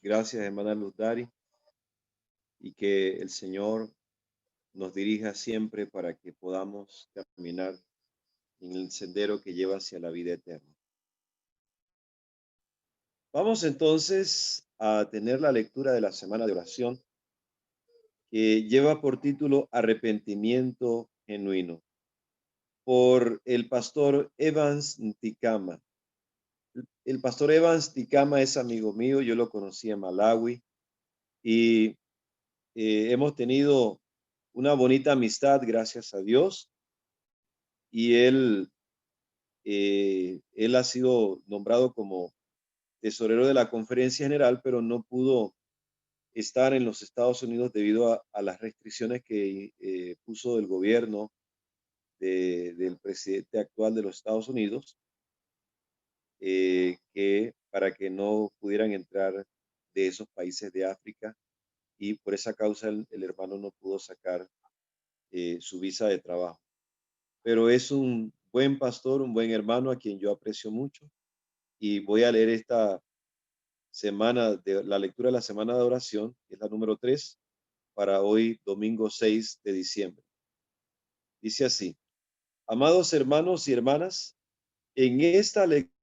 Gracias, hermana Lutari, y que el Señor nos dirija siempre para que podamos caminar en el sendero que lleva hacia la vida eterna. Vamos entonces a tener la lectura de la semana de oración que lleva por título Arrepentimiento genuino, por el pastor Evans Ntikama. El pastor Evans Ntikama es amigo mío, yo lo conocí en Malawi y hemos tenido una bonita amistad, gracias a Dios, y él ha sido nombrado como tesorero de la Conferencia General, pero no pudo estar en los Estados Unidos debido a las restricciones que puso el gobierno del presidente actual de los Estados Unidos, que para que no pudieran entrar de esos países de África, y por esa causa el hermano no pudo sacar su visa de trabajo. Pero es un buen pastor, un buen hermano a quien yo aprecio mucho, y voy a leer esta semana de la lectura de la semana de oración, que es la número 3, para hoy, domingo 6 de diciembre. Dice así: amados hermanos y hermanas, en esta lectura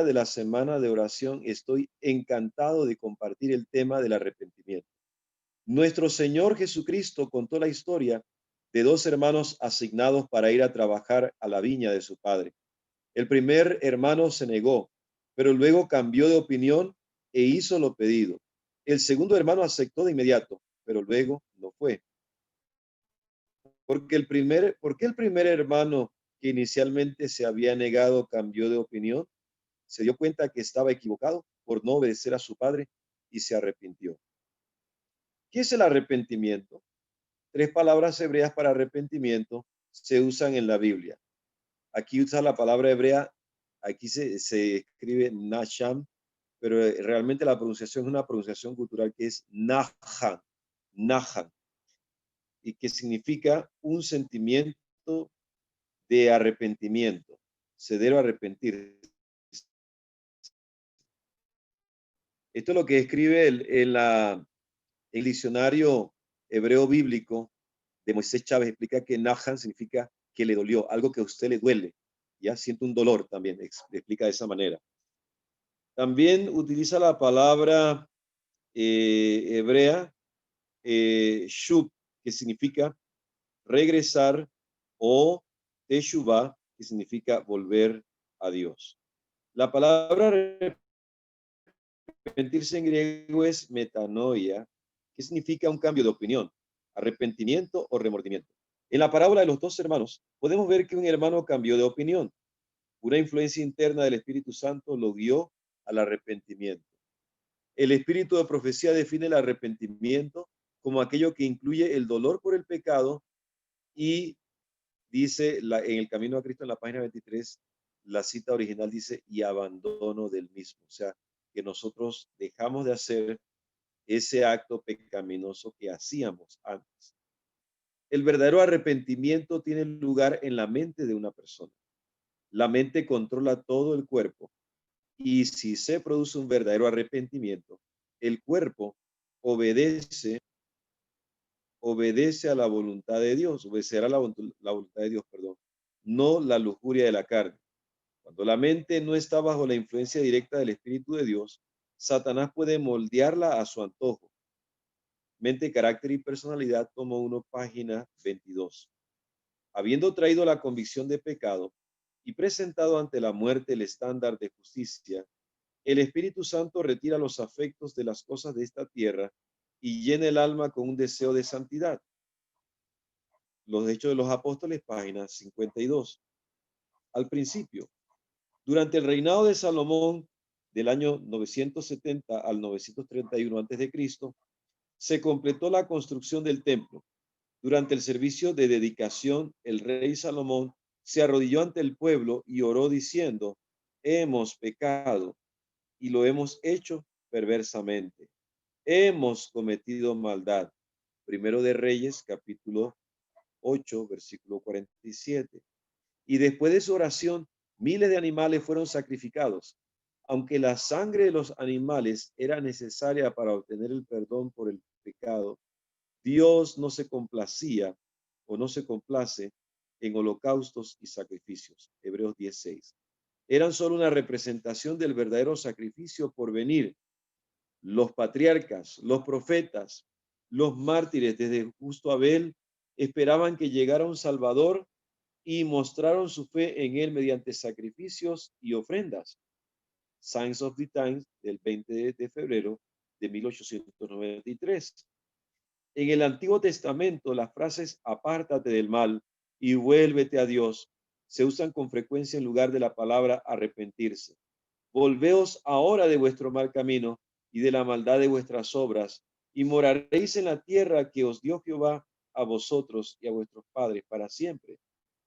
de la semana de oración estoy encantado de compartir el tema del arrepentimiento. Nuestro Señor Jesucristo contó la historia de dos hermanos asignados para ir a trabajar a la viña de su padre. El primer hermano se negó, pero luego cambió de opinión e hizo lo pedido. El segundo hermano aceptó de inmediato, pero luego no fue. ¿Por qué el primer hermano que inicialmente se había negado cambió de opinión? Se dio cuenta que estaba equivocado por no obedecer a su padre y se arrepintió. ¿Qué es el arrepentimiento? Tres palabras hebreas para arrepentimiento se usan en la Biblia. Aquí usa la palabra hebrea, aquí se escribe Nasham, pero realmente la pronunciación es una pronunciación cultural que es Nahan, Nahan, y que significa un sentimiento de arrepentimiento. Se debe arrepentir. Esto es lo que escribe el diccionario hebreo bíblico de Moisés Chávez. Explica que Nahan significa que le dolió, algo que a usted le duele. Ya siente un dolor también, explica de esa manera. También utiliza la palabra hebrea shub, que significa regresar, o teshuvah, que significa volver a Dios. La palabra arrepentirse en griego es metanoia, que significa un cambio de opinión, arrepentimiento o remordimiento. En la parábola de los dos hermanos, podemos ver que un hermano cambió de opinión. Una influencia interna del Espíritu Santo lo guió al arrepentimiento. El espíritu de profecía define el arrepentimiento como aquello que incluye el dolor por el pecado, y dice en el camino a Cristo, en la página 23, la cita original dice, y abandono del mismo. O sea, que nosotros dejamos de hacer ese acto pecaminoso que hacíamos antes. El verdadero arrepentimiento tiene lugar en la mente de una persona. La mente controla todo el cuerpo, y si se produce un verdadero arrepentimiento, el cuerpo obedece a la voluntad de Dios, obedecerá la voluntad de Dios, perdón, no la lujuria de la carne. Cuando la mente no está bajo la influencia directa del Espíritu de Dios, Satanás puede moldearla a su antojo. Mente, carácter y personalidad, tomo 1, página 22. Habiendo traído la convicción de pecado y presentado ante la muerte el estándar de justicia, el Espíritu Santo retira los afectos de las cosas de esta tierra y llena el alma con un deseo de santidad. Los Hechos de los Apóstoles, página 52. Al principio, durante el reinado de Salomón, del año 970 al 931 a.C., se completó la construcción del templo. Durante el servicio de dedicación, el rey Salomón se arrodilló ante el pueblo y oró diciendo: hemos pecado y lo hemos hecho perversamente. Hemos cometido maldad. Primero de Reyes, capítulo 8, versículo 47. Y después de su oración, miles de animales fueron sacrificados. Aunque la sangre de los animales era necesaria para obtener el perdón por el pecado, Dios no se complacía o no se complace en holocaustos y sacrificios. Hebreos 10:6. Eran solo una representación del verdadero sacrificio por venir. Los patriarcas, los profetas, los mártires desde justo Abel esperaban que llegara un Salvador y mostraron su fe en él mediante sacrificios y ofrendas. Signs of the Times del 20 de febrero de 1893. En el Antiguo Testamento, las frases apártate del mal y vuélvete a Dios se usan con frecuencia en lugar de la palabra arrepentirse. Volveos ahora de vuestro mal camino y de la maldad de vuestras obras, y moraréis en la tierra que os dio Jehová a vosotros y a vuestros padres para siempre.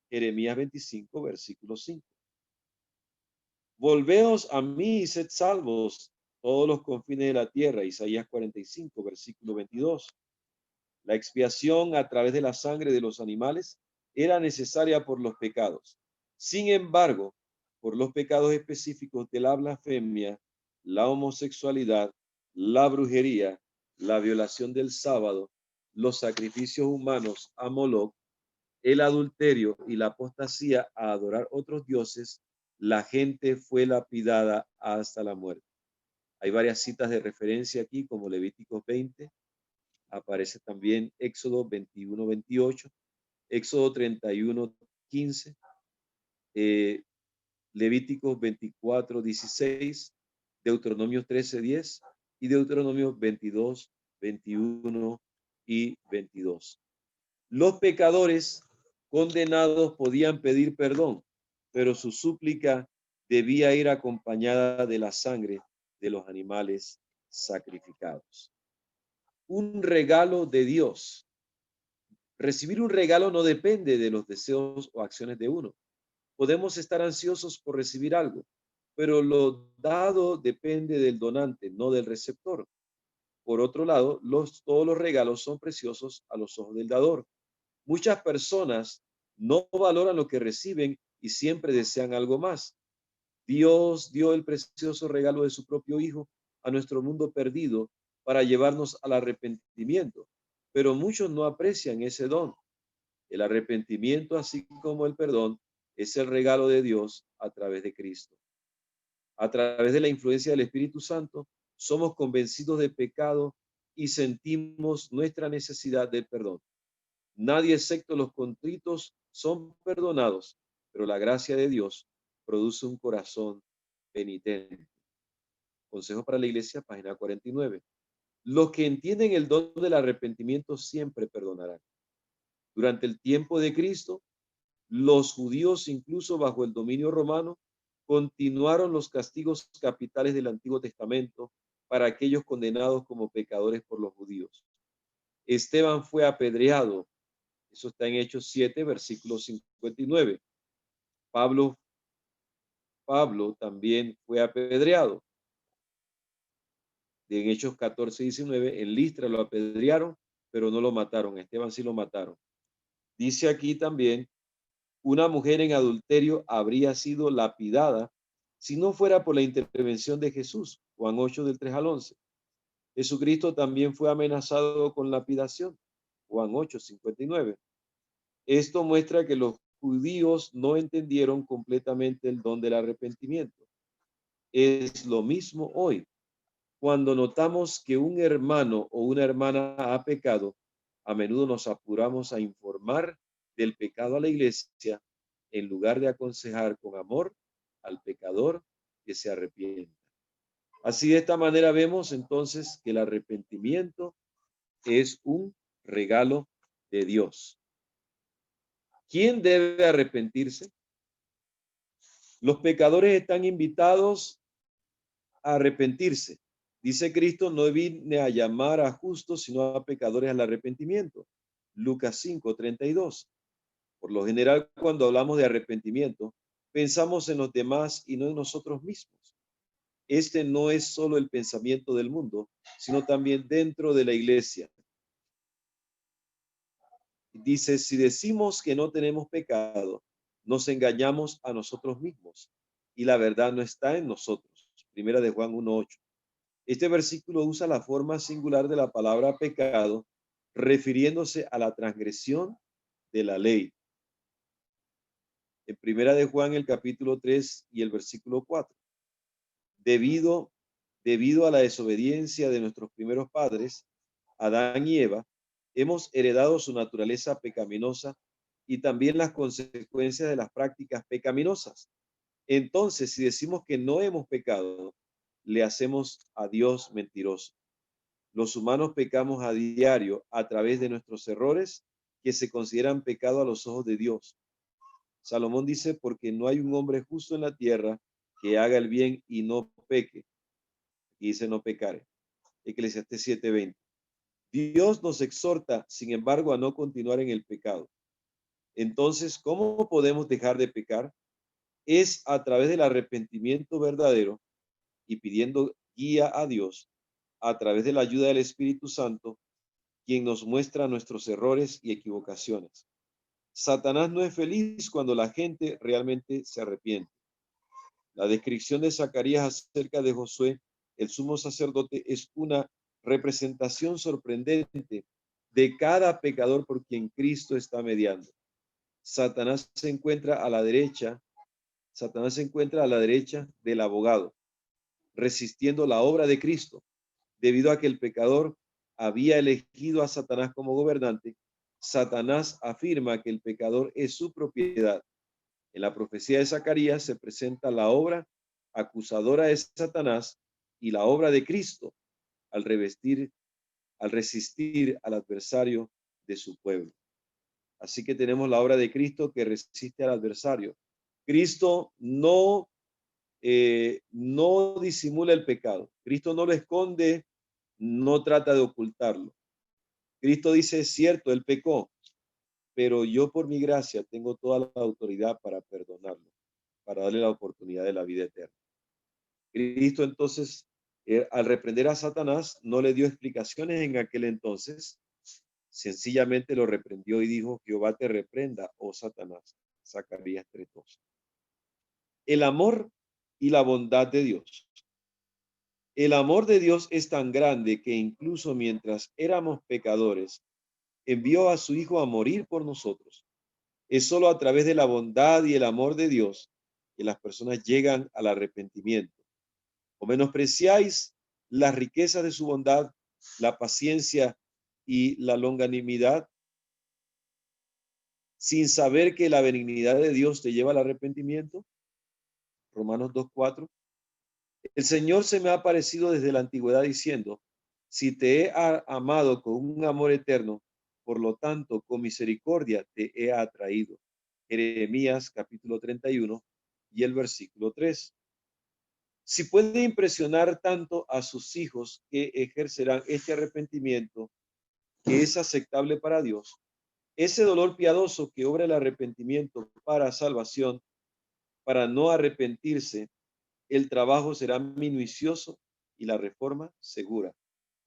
Jeremías 25, versículo 5. Volveos a mí y sed salvos todos los confines de la tierra. Isaías 45, versículo 22. La expiación a través de la sangre de los animales era necesaria por los pecados. Sin embargo, por los pecados específicos de la blasfemia, la homosexualidad, la brujería, la violación del sábado, los sacrificios humanos a Moloc, el adulterio y la apostasía a adorar otros dioses, la gente fue lapidada hasta la muerte. Hay varias citas de referencia aquí, como Levíticos 20, aparece también Éxodo 21:28, Éxodo 31:15, Levíticos 24:16, Deuteronomio 13:10 y Deuteronomio 22:21 y 22. Los pecadores condenados podían pedir perdón, pero su súplica debía ir acompañada de la sangre de los animales sacrificados. Un regalo de Dios. Recibir un regalo no depende de los deseos o acciones de uno. Podemos estar ansiosos por recibir algo, pero lo dado depende del donante, no del receptor. Por otro lado, todos los regalos son preciosos a los ojos del dador. Muchas personas no valoran lo que reciben y siempre desean algo más. Dios dio el precioso regalo de su propio Hijo a nuestro mundo perdido para llevarnos al arrepentimiento, pero muchos no aprecian ese don. El arrepentimiento, así como el perdón, es el regalo de Dios a través de Cristo. A través de la influencia del Espíritu Santo, somos convencidos de pecado y sentimos nuestra necesidad de perdón. Nadie excepto los contritos son perdonados, pero la gracia de Dios produce un corazón penitente. Consejo para la Iglesia, página 49. Los que entienden el don del arrepentimiento siempre perdonarán. Durante el tiempo de Cristo, los judíos, incluso bajo el dominio romano, continuaron los castigos capitales del Antiguo Testamento para aquellos condenados como pecadores por los judíos. Esteban fue apedreado. Eso está en Hechos 7, versículo 59. Pablo también fue apedreado. En Hechos 14, 19, en Listra lo apedrearon, pero no lo mataron. Esteban sí lo mataron. Dice aquí también, una mujer en adulterio habría sido lapidada si no fuera por la intervención de Jesús. Juan 8, del 3 al 11. Jesucristo también fue amenazado con lapidación. Juan 8, 59. Esto muestra que los judíos no entendieron completamente el don del arrepentimiento. Es lo mismo hoy. Cuando notamos que un hermano o una hermana ha pecado, a menudo nos apuramos a informar del pecado a la iglesia en lugar de aconsejar con amor al pecador que se arrepienta. Así, de esta manera vemos entonces que el arrepentimiento es un regalo de Dios. ¿Quién debe arrepentirse? Los pecadores están invitados a arrepentirse. Dice Cristo, no vine a llamar a justos, sino a pecadores al arrepentimiento. Lucas 5:32. Por lo general, cuando hablamos de arrepentimiento, pensamos en los demás y no en nosotros mismos. Este no es solo el pensamiento del mundo, sino también dentro de la iglesia. Dice, si decimos que no tenemos pecado, nos engañamos a nosotros mismos y la verdad no está en nosotros. Primera de Juan 1:8. Este versículo usa la forma singular de la palabra pecado, refiriéndose a la transgresión de la ley. En Primera de Juan, el capítulo 3 y el versículo 4. Debido, debido a la desobediencia de nuestros primeros padres, Adán y Eva, hemos heredado su naturaleza pecaminosa y también las consecuencias de las prácticas pecaminosas. Entonces, si decimos que no hemos pecado, le hacemos a Dios mentiroso. Los humanos pecamos a diario a través de nuestros errores que se consideran pecado a los ojos de Dios. Salomón dice, porque no hay un hombre justo en la tierra que haga el bien y no peque. Y dice no pecare. Eclesiastés 7:20. Dios nos exhorta, sin embargo, a no continuar en el pecado. Entonces, ¿cómo podemos dejar de pecar? Es a través del arrepentimiento verdadero y pidiendo guía a Dios a través de la ayuda del Espíritu Santo, quien nos muestra nuestros errores y equivocaciones. Satanás no es feliz cuando la gente realmente se arrepiente. La descripción de Zacarías acerca de Josué, el sumo sacerdote, es una representación sorprendente de cada pecador por quien Cristo está mediando. Satanás se encuentra a la derecha, Satanás se encuentra a la derecha del abogado, resistiendo la obra de Cristo. Debido a que el pecador había elegido a Satanás como gobernante, Satanás afirma que el pecador es su propiedad. En la profecía de Zacarías se presenta la obra acusadora de Satanás y la obra de Cristo al resistir al adversario de su pueblo. Así que tenemos la obra de Cristo que resiste al adversario. Cristo no disimula el pecado. Cristo no lo esconde, no trata de ocultarlo. Cristo dice, es cierto, él pecó, pero yo por mi gracia tengo toda la autoridad para perdonarlo, para darle la oportunidad de la vida eterna. Cristo entonces, al reprender a Satanás, no le dio explicaciones en aquel entonces, sencillamente lo reprendió y dijo, Jehová te reprenda, oh Satanás. Zacarías 3:2. El amor y la bondad de Dios. El amor de Dios es tan grande que incluso mientras éramos pecadores, envió a su Hijo a morir por nosotros. Es solo a través de la bondad y el amor de Dios que las personas llegan al arrepentimiento. O menospreciáis las riquezas de su bondad, la paciencia y la longanimidad, sin saber que la benignidad de Dios te lleva al arrepentimiento. Romanos 2:4. El Señor se me ha aparecido desde la antigüedad diciendo, si te he amado con un amor eterno, por lo tanto, con misericordia te he atraído. Jeremías capítulo 31 y el versículo 3. Si puede impresionar tanto a sus hijos que ejercerán este arrepentimiento que es aceptable para Dios, ese dolor piadoso que obra el arrepentimiento para salvación, para no arrepentirse, el trabajo será minucioso y la reforma segura.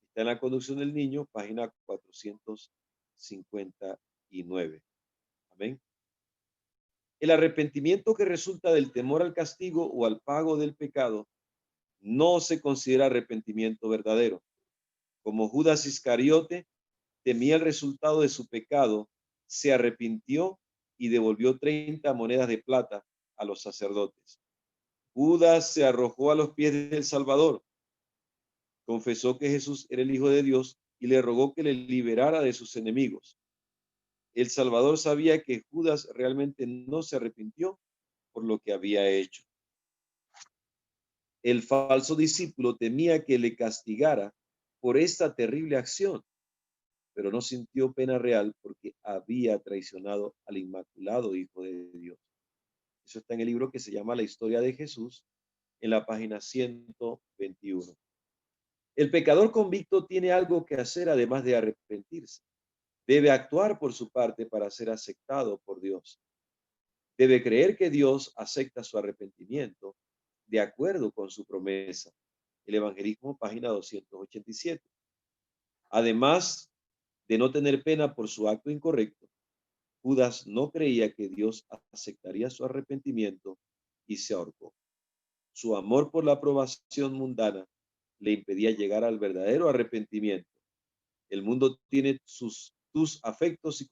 Está en la conducción del niño, página 459. Amén. El arrepentimiento que resulta del temor al castigo o al pago del pecado no se considera arrepentimiento verdadero. Como Judas Iscariote temía el resultado de su pecado, se arrepintió y devolvió 30 monedas de plata a los sacerdotes. Judas se arrojó a los pies del Salvador, confesó que Jesús era el Hijo de Dios y le rogó que le liberara de sus enemigos. El Salvador sabía que Judas realmente no se arrepintió por lo que había hecho. El falso discípulo temía que le castigara por esta terrible acción, pero no sintió pena real porque había traicionado al inmaculado Hijo de Dios. Eso está en el libro que se llama La historia de Jesús, en la página 121. El pecador convicto tiene algo que hacer además de arrepentirse. Debe actuar por su parte para ser aceptado por Dios. Debe creer que Dios acepta su arrepentimiento de acuerdo con su promesa. El Evangelismo, página 287. Además de no tener pena por su acto incorrecto, Judas no creía que Dios aceptaría su arrepentimiento y se ahorcó. Su amor por la aprobación mundana le impedía llegar al verdadero arrepentimiento. El mundo tiene tus afectos y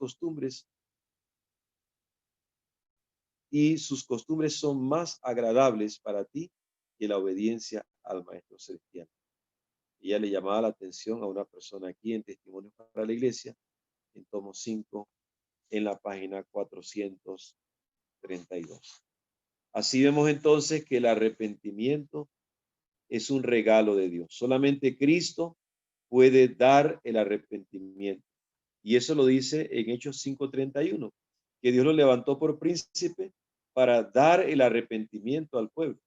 sus costumbres son más agradables para ti que la obediencia al Maestro Celestial. Ella le llamaba la atención a una persona aquí en Testimonios para la Iglesia, en tomo 5, en la página 432. Así vemos entonces que el arrepentimiento es un regalo de Dios. Solamente Cristo puede dar el arrepentimiento. Y eso lo dice en Hechos 5:31, que Dios lo levantó por príncipe para dar el arrepentimiento al pueblo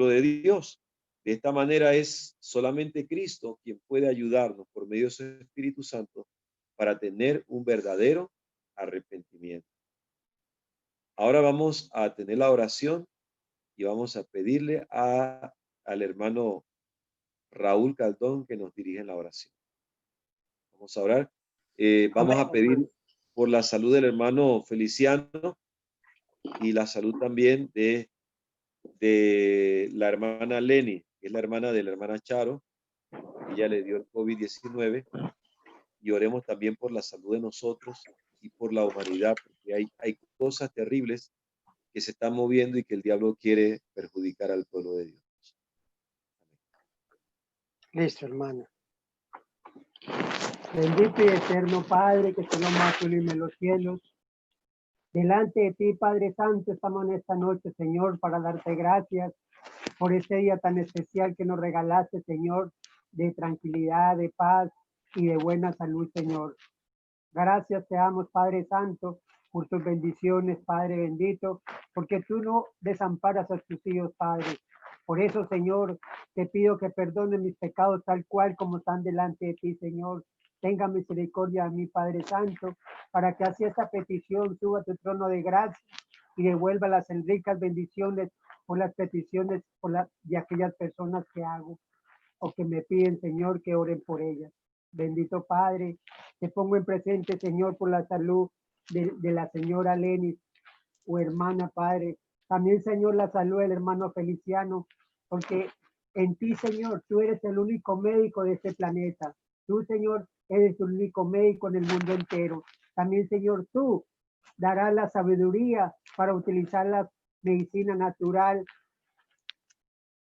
de Dios. De esta manera es solamente Cristo quien puede ayudarnos por medio de su Espíritu Santo para tener un verdadero arrepentimiento. Ahora vamos a tener la oración y vamos a pedirle al hermano Raúl Caldón que nos dirija en la oración. Vamos a orar. Vamos a pedir por la salud del hermano Feliciano y la salud también de la hermana Lenny, que es la hermana de la hermana Charo. Ella le dio el COVID-19 y oremos también por la salud de nosotros y por la humanidad, porque hay cosas terribles que se están moviendo y que el diablo quiere perjudicar al pueblo de Dios. Listo, hermano. Bendito y eterno Padre, que te lo más sublime en los cielos. Delante de ti, Padre Santo, estamos en esta noche, Señor, para darte gracias por este día tan especial que nos regalaste, Señor, de tranquilidad, de paz y de buena salud, Señor. Gracias te damos, Padre Santo, por tus bendiciones, Padre bendito, porque tú no desamparas a tus hijos, Padre. Por eso, Señor, te pido que perdones mis pecados tal cual como están delante de ti, Señor. Tenga misericordia de mí, Padre Santo, para que así esta petición suba a tu trono de gracia y devuelva las ricas bendiciones por las peticiones de aquellas personas que hago o que me piden, Señor, que oren por ellas. Bendito Padre, te pongo en presente, Señor, por la salud de la señora Lenny, o hermana, Padre. También, Señor, la salud del hermano Feliciano, porque en ti, Señor, tú eres el único médico de este planeta. Tú, Señor, eres el único médico en el mundo entero. También, Señor, tú darás la sabiduría para utilizar la medicina natural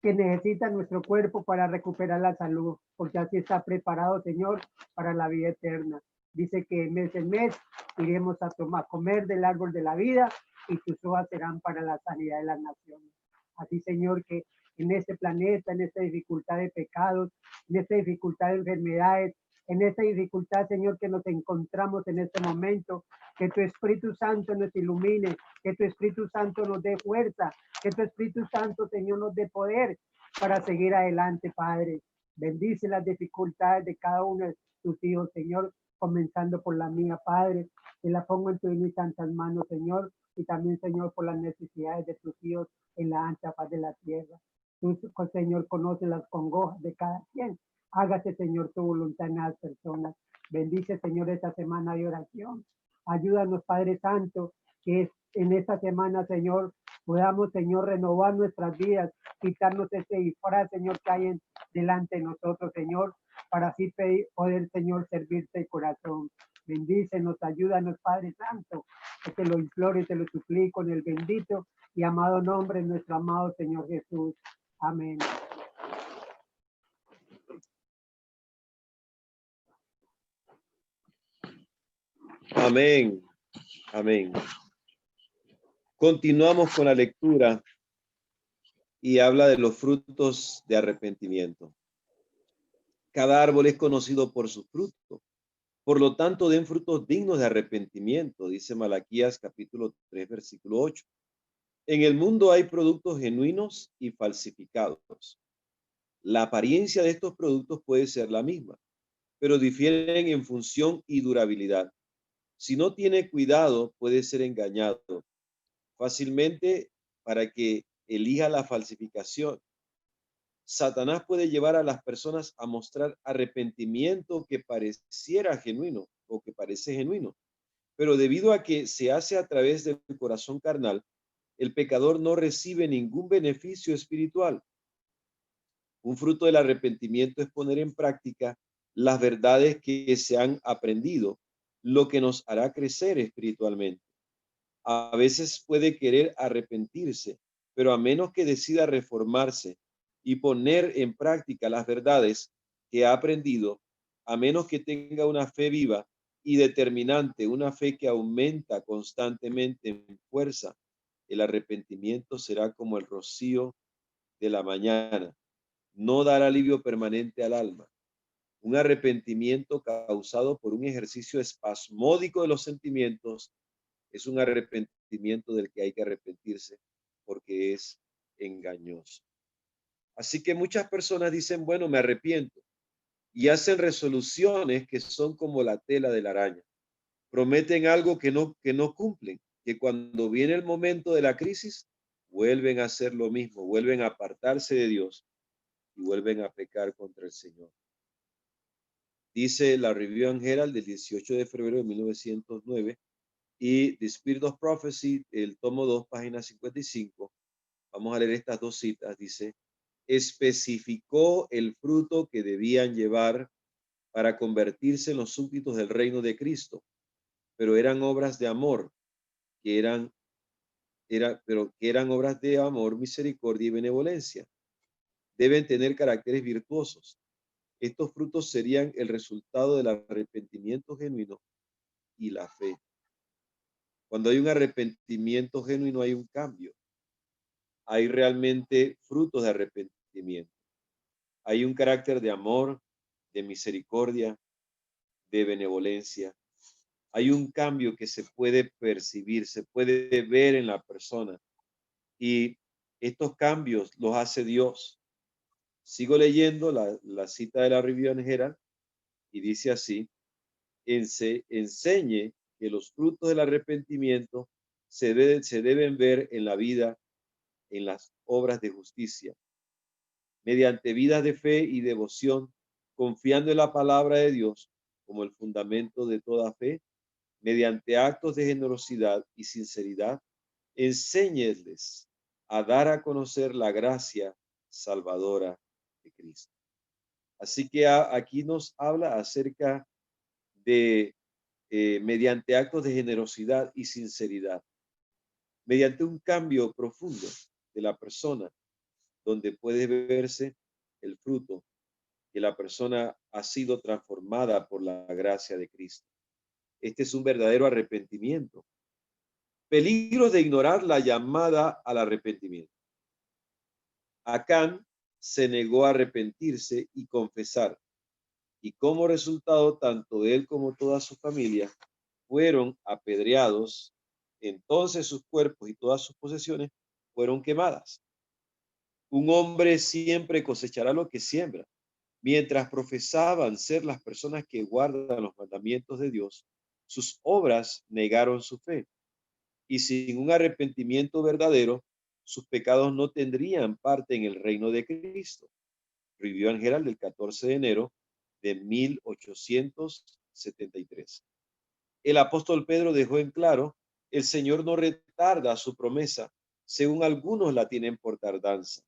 que necesita nuestro cuerpo para recuperar la salud, porque así está preparado, Señor, para la vida eterna. Dice que mes en mes iremos a comer del árbol de la vida y tus hojas serán para la sanidad de las naciones. Así, Señor, que en este planeta, en esta dificultad de pecados, en esta dificultad de enfermedades, en esta dificultad, Señor, que nos encontramos en este momento, que tu Espíritu Santo nos ilumine, que tu Espíritu Santo nos dé fuerza, que tu Espíritu Santo, Señor, nos dé poder para seguir adelante, Padre. Bendice las dificultades de cada uno de tus hijos, Señor, comenzando por la mía, Padre. Te la pongo en tus santas manos, Señor, y también, Señor, por las necesidades de tus hijos en la ancha paz de la tierra. Tú, Señor, conoces las congojas de cada quien. Hágase, Señor, tu voluntad en las personas. Bendice, Señor, esta semana de oración. Ayúdanos, Padre Santo, que en esta semana, Señor, podamos, Señor, renovar nuestras vidas, quitarnos ese disfraz, Señor, que hay delante de nosotros, Señor, para así poder, Señor, servirte de corazón. Bendícenos, ayúdanos, Padre Santo, que te lo imploro y te lo suplico en el bendito y amado nombre de nuestro amado Señor Jesús. Amén. Amén. Amén. Continuamos con la lectura y habla de los frutos de arrepentimiento. Cada árbol es conocido por su fruto. Por lo tanto, den frutos dignos de arrepentimiento, dice Malaquías capítulo 3, versículo 8. En el mundo hay productos genuinos y falsificados. La apariencia de estos productos puede ser la misma, pero difieren en función y durabilidad. Si no tiene cuidado, puede ser engañado fácilmente para que elija la falsificación. Satanás puede llevar a las personas a mostrar arrepentimiento que pareciera genuino o que parece genuino, pero debido a que se hace a través del corazón carnal, el pecador no recibe ningún beneficio espiritual. Un fruto del arrepentimiento es poner en práctica las verdades que se han aprendido, lo que nos hará crecer espiritualmente. A veces puede querer arrepentirse, pero a menos que decida reformarse y poner en práctica las verdades que ha aprendido, a menos que tenga una fe viva y determinante, una fe que aumenta constantemente en fuerza, el arrepentimiento será como el rocío de la mañana, no dará alivio permanente al alma. Un arrepentimiento causado por un ejercicio espasmódico de los sentimientos es un arrepentimiento del que hay que arrepentirse porque es engañoso. Así que muchas personas dicen, bueno, me arrepiento y hacen resoluciones que son como la tela de la araña. Prometen algo que no cumplen, que cuando viene el momento de la crisis, vuelven a hacer lo mismo, vuelven a apartarse de Dios y vuelven a pecar contra el Señor. Dice la Review and Herald del 18 de febrero de 1909 y The Spirit of Prophecy, el tomo 2, página 55. Vamos a leer estas dos citas. Dice, especificó el fruto que debían llevar para convertirse en los súbditos del reino de Cristo, pero eran obras de amor, pero que eran obras de amor, misericordia y benevolencia. Deben tener caracteres virtuosos. Estos frutos serían el resultado del arrepentimiento genuino y la fe. Cuando hay un arrepentimiento genuino hay un cambio. Hay realmente frutos de arrepentimiento. Hay un carácter de amor, de misericordia, de benevolencia. Hay un cambio que se puede percibir, se puede ver en la persona. Y estos cambios los hace Dios. Sigo leyendo la cita de la Review and Herald y dice así, enseñe que los frutos del arrepentimiento se deben ver en la vida, en las obras de justicia, mediante vidas de fe y devoción, confiando en la palabra de Dios como el fundamento de toda fe, mediante actos de generosidad y sinceridad, enséñeles a dar a conocer la gracia salvadora de Cristo. Así que aquí nos habla acerca de mediante actos de generosidad y sinceridad, mediante un cambio profundo de la persona, donde puede verse el fruto que la persona ha sido transformada por la gracia de Cristo. Este es un verdadero arrepentimiento. Peligros de ignorar la llamada al arrepentimiento. Acán se negó a arrepentirse y confesar, y como resultado, tanto él como toda su familia fueron apedreados. Entonces sus cuerpos y todas sus posesiones fueron quemadas. Un hombre siempre cosechará lo que siembra. Mientras profesaban ser las personas que guardan los mandamientos de Dios, sus obras negaron su fe. Y sin un arrepentimiento verdadero, sus pecados no tendrían parte en el reino de Cristo. Review and Herald del 14 de enero de 1873. El apóstol Pedro dejó en claro, el Señor no retarda su promesa, según algunos la tienen por tardanza,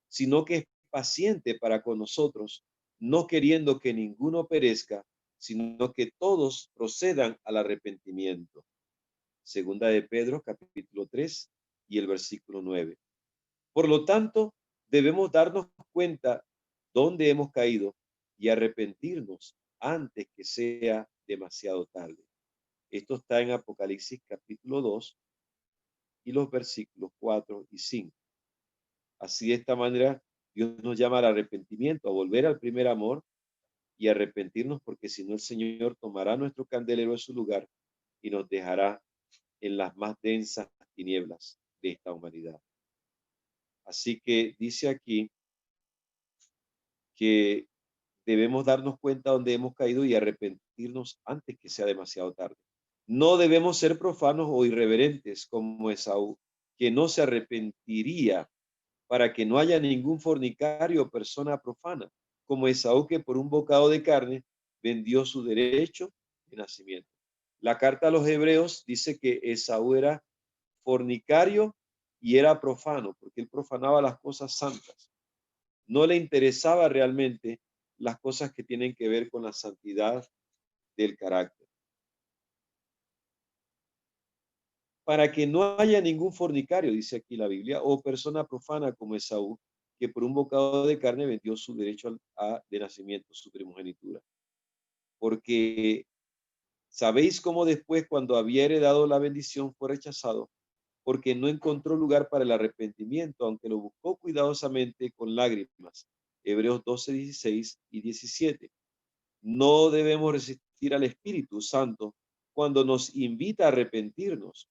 sino que es paciente para con nosotros, no queriendo que ninguno perezca, sino que todos procedan al arrepentimiento. Segunda de Pedro, capítulo 3 y el versículo 9. Por lo tanto, debemos darnos cuenta dónde hemos caído y arrepentirnos antes que sea demasiado tarde. Esto está en Apocalipsis capítulo 2 y los versículos 4 y 5. Así de esta manera, Dios nos llama al arrepentimiento, a volver al primer amor y arrepentirnos, porque si no el Señor tomará nuestro candelero en su lugar y nos dejará en las más densas tinieblas de esta humanidad. Así que dice aquí que debemos darnos cuenta donde hemos caído y arrepentirnos antes que sea demasiado tarde. No debemos ser profanos o irreverentes como Esaú, que no se arrepentiría, para que no haya ningún fornicario o persona profana, como Esaú, que por un bocado de carne vendió su derecho de nacimiento. La carta a los Hebreos dice que Esaú era fornicario y era profano, porque él profanaba las cosas santas. No le interesaba realmente las cosas que tienen que ver con la santidad del carácter. Para que no haya ningún fornicario, dice aquí la Biblia, o persona profana como Esaú, que por un bocado de carne vendió su derecho de nacimiento, su primogenitura. Porque sabéis cómo después, cuando había heredado la bendición, fue rechazado, porque no encontró lugar para el arrepentimiento, aunque lo buscó cuidadosamente con lágrimas. Hebreos 12, 16 y 17. No debemos resistir al Espíritu Santo cuando nos invita a arrepentirnos.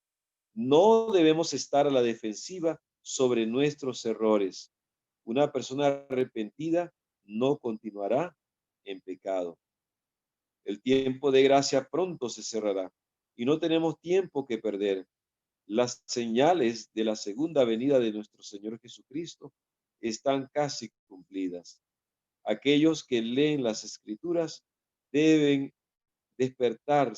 No debemos estar a la defensiva sobre nuestros errores. Una persona arrepentida no continuará en pecado. El tiempo de gracia pronto se cerrará y no tenemos tiempo que perder. Las señales de la segunda venida de nuestro Señor Jesucristo están casi cumplidas. Aquellos que leen las Escrituras deben despertar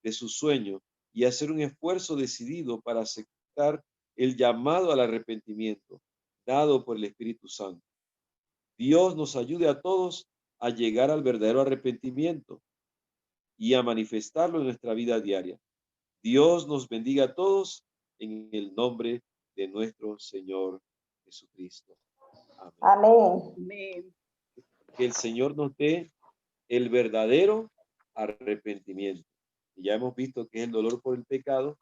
de su sueño y hacer un esfuerzo decidido para aceptar el llamado al arrepentimiento dado por el Espíritu Santo. Dios nos ayude a todos a llegar al verdadero arrepentimiento y a manifestarlo en nuestra vida diaria. Dios nos bendiga a todos en el nombre de nuestro Señor Jesucristo. Amén. Amén. Amén. Que el Señor nos dé el verdadero arrepentimiento. Y ya hemos visto que es el dolor por el pecado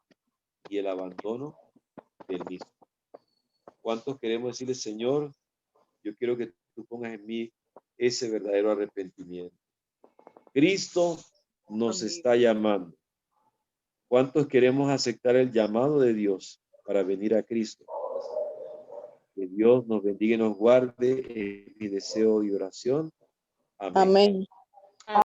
y el abandono del mismo. ¿Cuántos queremos decirle, Señor, yo quiero que tú pongas en mí ese verdadero arrepentimiento? Cristo nos Amén. está llamando. ¿Cuántos queremos aceptar el llamado de Dios para venir a Cristo? Que Dios nos bendiga y nos guarde, es mi deseo y oración. Amén. Amén.